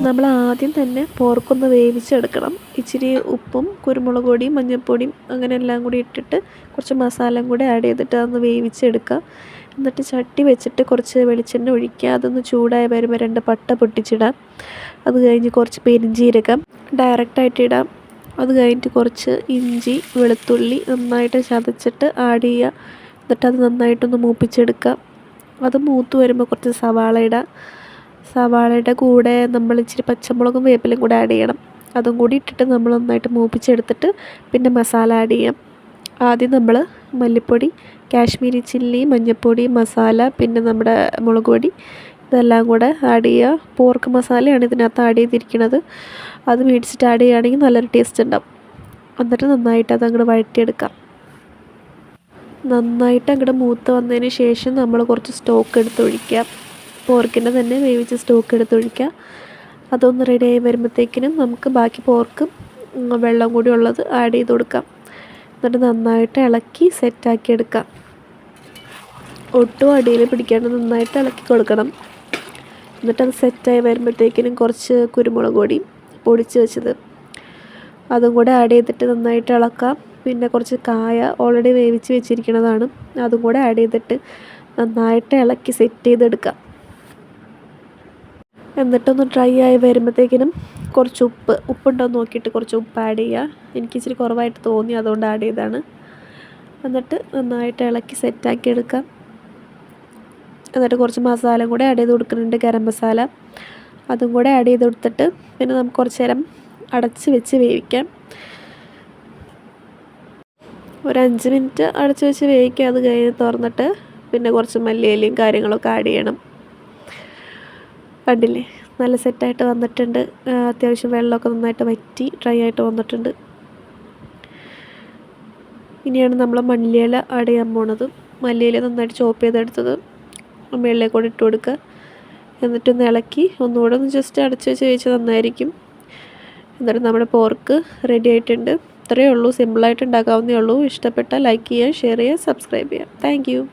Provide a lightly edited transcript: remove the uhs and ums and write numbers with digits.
നമ്മൾ ആദ്യം തന്നെ പോർക്കൊന്ന് വേവിച്ചെടുക്കണം. ഇച്ചിരി ഉപ്പും കുരുമുളക് പൊടിയും മഞ്ഞൾപ്പൊടിയും അങ്ങനെ എല്ലാം കൂടി ഇട്ടിട്ട് കുറച്ച് മസാലയും കൂടെ ആഡ് ചെയ്തിട്ട് അതൊന്ന് വേവിച്ചെടുക്കുക. എന്നിട്ട് ചട്ടി വെച്ചിട്ട് കുറച്ച് വെളിച്ചെണ്ണ ഒഴിക്കുക. അതൊന്ന് ചൂടായി വരുമ്പോൾ 2 പട്ട പൊട്ടിച്ചിടാം. അത് കഴിഞ്ഞ് കുറച്ച് പെരുംജീരകം ഡയറക്റ്റായിട്ട് ഇടാം. അത് കഴിഞ്ഞിട്ട് കുറച്ച് ഇഞ്ചി വെളുത്തുള്ളി നന്നായിട്ട് ചതച്ചിട്ട് ആഡ് ചെയ്യുക. എന്നിട്ട് അത് നന്നായിട്ടൊന്ന് മൂപ്പിച്ചെടുക്കുക. അത് മൂത്ത് വരുമ്പോൾ കുറച്ച് സവാള ഇടുക. സവാളയുടെ കൂടെ നമ്മൾ ഇച്ചിരി പച്ചമുളകും വേപ്പിലയും കൂടെ ആഡ് ചെയ്യണം. അതും കൂടി ഇട്ടിട്ട് നമ്മൾ നന്നായിട്ട് മൂപ്പിച്ചെടുത്തിട്ട് പിന്നെ മസാല ആഡ് ചെയ്യാം. ആദ്യം നമ്മൾ മല്ലിപ്പൊടി, കാശ്മീരി ചില്ലി, മഞ്ഞൾപ്പൊടി, മസാല, പിന്നെ നമ്മുടെ മുളക് പൊടി ഇതെല്ലാം കൂടെ ആഡ് ചെയ്യുക. പോർക്ക് മസാലയാണ് ഇതിനകത്ത് ആഡ് ചെയ്തിരിക്കുന്നത്. അത് മേടിച്ചിട്ട് ആഡ് ചെയ്യുകയാണെങ്കിൽ നല്ലൊരു ടേസ്റ്റ് ഉണ്ടാവും. എന്നിട്ട് നന്നായിട്ട് അതങ്ങോട്ട് വഴറ്റിയെടുക്കാം. നന്നായിട്ട് അങ്ങോട്ട് മൂത്ത് വന്നതിന് ശേഷം നമ്മൾ കുറച്ച് സ്റ്റോക്ക് എടുത്ത് ഒഴിക്കുക. പോർക്കിൻ്റെ തന്നെ വേവിച്ച് സ്റ്റോക്ക് എടുത്ത് ഒഴിക്കുക. അതൊന്ന് റെഡി ആയി വരുമ്പോഴത്തേക്കിനും നമുക്ക് ബാക്കി പോർക്കും വെള്ളം കൂടി ഉള്ളത് ആഡ് ചെയ്ത് കൊടുക്കാം. എന്നിട്ട് നന്നായിട്ട് ഇളക്കി സെറ്റാക്കി എടുക്കാം. ഒട്ടും അടിയിൽ പിടിക്കാണ്ട് നന്നായിട്ട് ഇളക്കി കൊടുക്കണം. എന്നിട്ടത് സെറ്റായി വരുമ്പോഴത്തേക്കിനും കുറച്ച് കുരുമുളക് പൊടി പൊടിച്ച് വെച്ചത് അതും കൂടെ ആഡ് ചെയ്തിട്ട് നന്നായിട്ട് ഇളക്കാം. പിന്നെ കുറച്ച് കായ ഓൾറെഡി വേവിച്ച് വെച്ചിരിക്കുന്നതാണ്, അതും കൂടെ ആഡ് ചെയ്തിട്ട് നന്നായിട്ട് ഇളക്കി സെറ്റ് ചെയ്തെടുക്കാം. എന്നിട്ടൊന്ന് ഡ്രൈ ആയി വരുമ്പോഴത്തേക്കിനും കുറച്ച് ഉപ്പുണ്ടോ എന്ന് നോക്കിയിട്ട് കുറച്ച് ഉപ്പ് ആഡ് ചെയ്യുക. എനിക്ക് ഇച്ചിരി കുറവായിട്ട് തോന്നി, അതുകൊണ്ട് ആഡ് ചെയ്തതാണ്. എന്നിട്ട് നന്നായിട്ട് ഇളക്കി സെറ്റാക്കി എടുക്കാം. എന്നിട്ട് കുറച്ച് മസാലയും കൂടെ ആഡ് ചെയ്ത് കൊടുക്കുന്നുണ്ട്, ഗരം മസാല. അതും കൂടെ ആഡ് ചെയ്ത് കൊടുത്തിട്ട് പിന്നെ നമുക്ക് കുറച്ച് നേരം അടച്ച് വെച്ച് വേവിക്കാം. ഒരു 5 മിനിറ്റ് അടച്ച് വെച്ച് വേവിക്കുക. അത് കഴിഞ്ഞ് തുറന്നിട്ട് പിന്നെ കുറച്ച് മല്ലിയിലയും കാര്യങ്ങളൊക്കെ ആഡ് ചെയ്യണം. കണ്ടില്ലേ, നല്ല സെറ്റായിട്ട് വന്നിട്ടുണ്ട്. അത്യാവശ്യം വെള്ളമൊക്കെ നന്നായിട്ട് വറ്റി ഡ്രൈ ആയിട്ട് വന്നിട്ടുണ്ട്. ഇനിയാണ് നമ്മൾ മല്ലിയില ആഡ് ചെയ്യാൻ പോണത്. മല്ലിയില നന്നായിട്ട് ചോപ്പ് ചെയ്തെടുത്തത് മുകളിലേക്ക് കൂടെ ഇട്ട് കൊടുക്കുക. എന്നിട്ടൊന്ന് ഇളക്കി ഒന്നുകൂടെ ഒന്ന് ജസ്റ്റ് അടച്ച് വെച്ച് വേവിച്ചാൽ നന്നായിരിക്കും. എന്നിട്ട് നമ്മുടെ പോർക്ക് റെഡി ആയിട്ടുണ്ട്. ഇത്രയേ ഉള്ളൂ, സിമ്പിളായിട്ട് ഉണ്ടാക്കാവുന്നേ ഉള്ളൂ. ഇഷ്ടപ്പെട്ടാൽ ലൈക്ക് ചെയ്യുക, ഷെയർ ചെയ്യുക, സബ്സ്ക്രൈബ് ചെയ്യുക. Thank you.